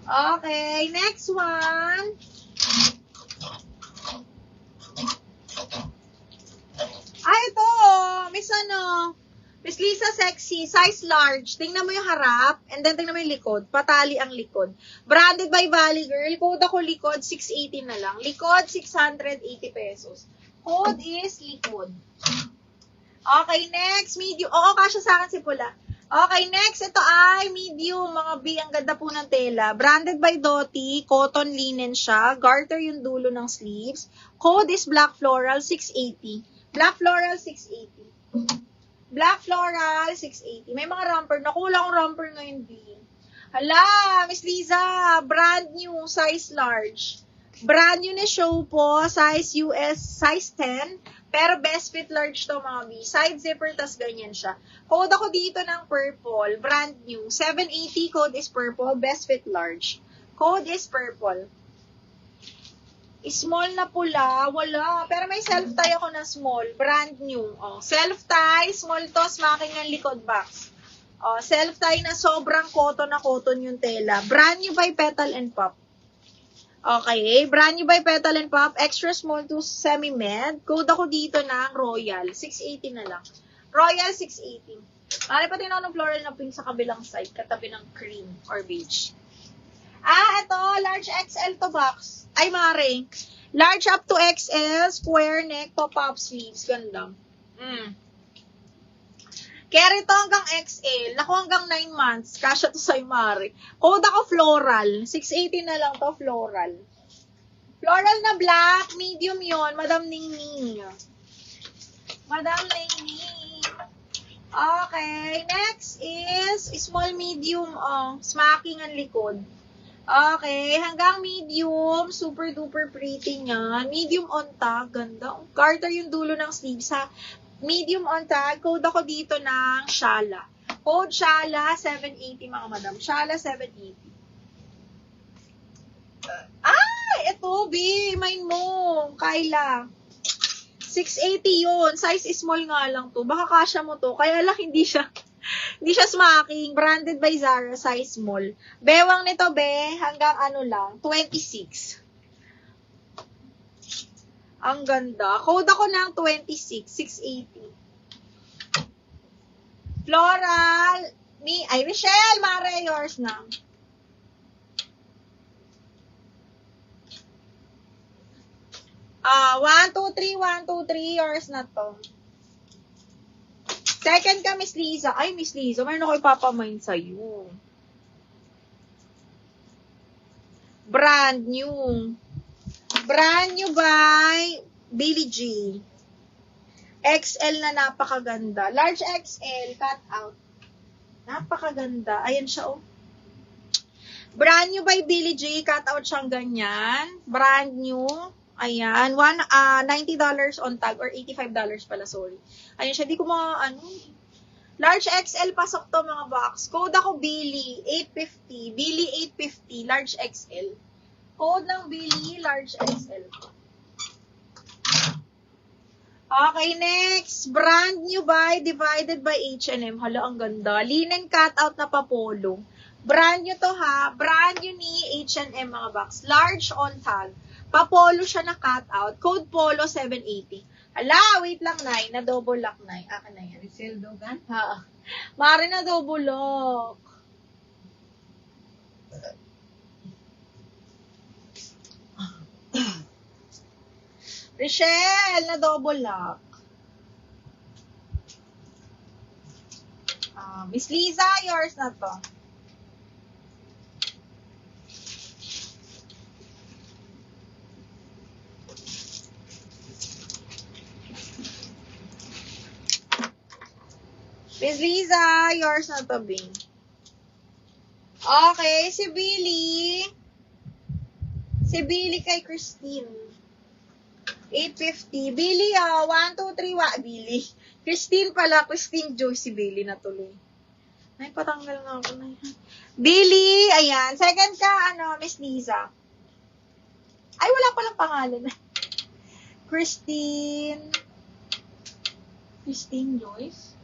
Okay, next one. Ito. Miss Lisa Sexy, size large. Tingnan mo yung harap, and then tingnan mo yung likod. Patali ang likod. Branded by Valley Girl. Code ako likod, 680 na lang. Likod, 680 pesos. Code is likod. Okay, next, medium. Oo, kasya sa akin si pula. Okay, next, ito ay medium, mga B, ang ganda po ng tela. Branded by Doty, cotton linen siya. Garter yung dulo ng sleeves. Code is Black Floral, 680. Black Floral, 680. Black Floral, 680. May mga romper. Nakuha akong romper ngayon, B. Hala, Miss Liza, brand new, size large. Brand new na show po, size US, size 10. Pero best fit large to, mga B. Side zipper, tas ganyan siya. Code ako dito ng purple. Brand new. 780, code is purple. Best fit large. Code is purple. Small na pula. Wala. Pero may self-tie ako na small. Brand new. Oh, self-tie. Small to. Smacking ang likod box. Oh, self-tie na sobrang cotton na cotton yung tela. Brand new by Petal and Pop. Okay, brand new by Petal and Pop, extra small to semi-med. Code ako dito ng Royal, 680 na lang. Royal, 680. Mali pati na ng floral na pink sa kabilang side, katabi ng cream or beige. Ito, large XL to box. Ay, mare. Large up to XL, square neck, pop-up sleeves. Ganda. Carry to hanggang XL. Naku, hanggang 9 months. Kasha to sa'yo, mare. Code ako floral. 680 na lang to, floral. Floral na black. Medium yon, Madam Ningning. Madam Ningning. Okay. Next is small medium. Smacking ang likod. Okay. Hanggang medium. Super duper pretty niya. Medium on tag. Ganda. Garter yung dulo ng sleeves, ha. Medium on tag, code ako dito ng Shala. Code Shala, 780 mga madam. Shala, 780. Ito, B. Mine mo. Kyla. 680 yun. Size small nga lang to. Baka kasya mo to. Kaya lang hindi siya smacking. Branded by Zara, size small. Bewang nito, be. Hanggang lang, 26. Ang ganda. Code ako ng 26, 680. Floral. Michelle, mare, yours na. One, two, three, yours na to. Second ka, Miss Liza. Ay, Miss Liza, mayroon ako ipapamain sa'yo. Brand new. Brand new by Billie G. XL na napakaganda. Large XL, cut out. Napakaganda. Ayan siya, oh. Brand new by Billie G. Cut out siyang ganyan. Brand new. Ayan. $90 on tag or $85 pala, sorry. Ayan siya. Di ko Large XL pasok to, mga box. Code ako Billie, 850. Billie 850, large XL. Code ng Billie, large XL. Okay, next. Brand new by Divided by H&M. Hala, ang ganda. Linen cutout na papolo. Brand new to, ha. Brand new ni H&M, mga box. Large on tag. Papolo siya na cutout. Code polo, 780. Hala, wait lang, Nay. Na double lock, Nay. Akin na yan. Resell dogan? Ha. Mari na double lock. Richelle, na double lock. Miss Liza, yours na to. Miss Liza, yours na to, Bing. Okay, si Billy. Si Billy kay Christine. 850. Billy, 1, 2, 3, Billy. Christine pala. Christine Joy. Si Billy na tuloy. Ay, patanggal nga ako na yan. Billy, ayan. Second ka, Miss Liza. Ay, wala palang pangalan. Christine. Christine Joyce.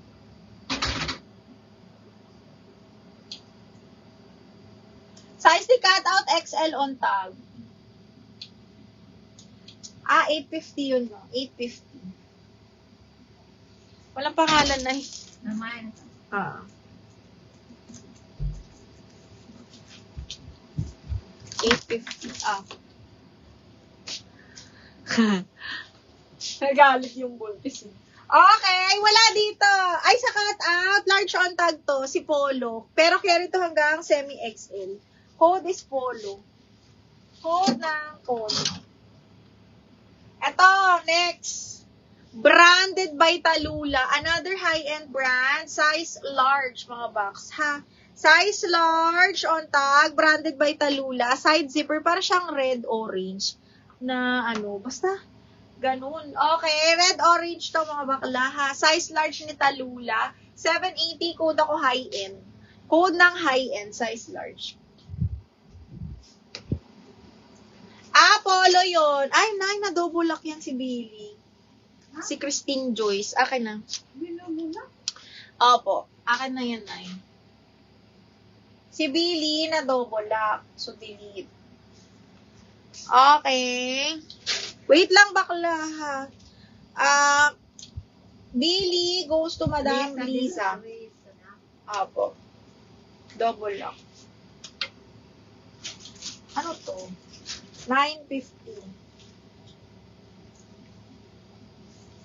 Size ni cut out XL on tag. 850 yun, no? 850. Walang pangalan na eh. Naman. 850. Nagalit yung buntis. Okay, wala dito. Ay, sa cut out, large on tag to, si Polo. Pero carry to hanggang semi-XL. Code is Polo. Code ng Polo. Eto, next. Branded by Talula. Another high-end brand. Size large, mga box, ha? Size large on tag. Branded by Talula. Side zipper. Para siyang red-orange. Na ano, basta ganun. Okay, red-orange to, mga bakla, ha? Size large ni Talula. 780. Code ako high-end. Code ng high-end. Size large. Polo yun. Ay, na double lock yan si Billy. Si Christine Joyce. Akin na. Opo. Akin na yan, Nay. Si Billy na double lock. So, delete. Okay. Wait lang, bakla, ha. Billy goes to Madam Lisa. Opo. Double lock. Ano to? 950.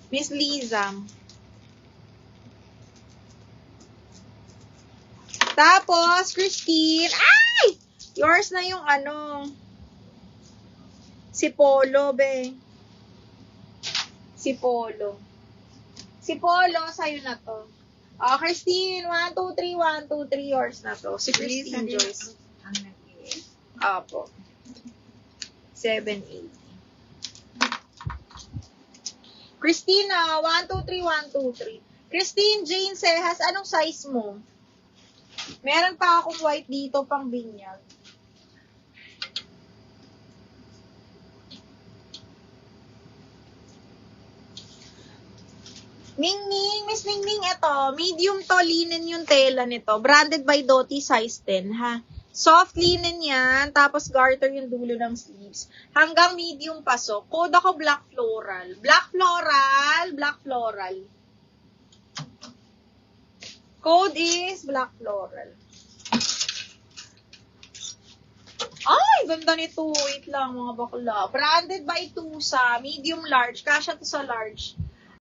Miss Liza. Tapos, Christine. Ay! Yours na yung ano. Si Polo, be. Si Polo. Si Polo, sa'yo na to. Christine, 1, 2, 3, 1, 2, 3. Yours na to. Si Christine Joyce. Apo. 780. Christina, 1, 2, 3, 1, 2, 3. Christine Jane Sehas, anong size mo? Meron pa akong white dito pang binyag. Ningning, Miss Ningning, ito. Medium to linen yung tela nito. Branded by Doty, size 10, ha? Soft linen yan, tapos garter yung dulo ng sleeves. Hanggang medium pasok. Code ako black floral. Black floral, black floral. Code is black floral. Ay, ganda nito. Wait lang, mga bakla. Branded by Tusa, medium large. Kasya to sa large.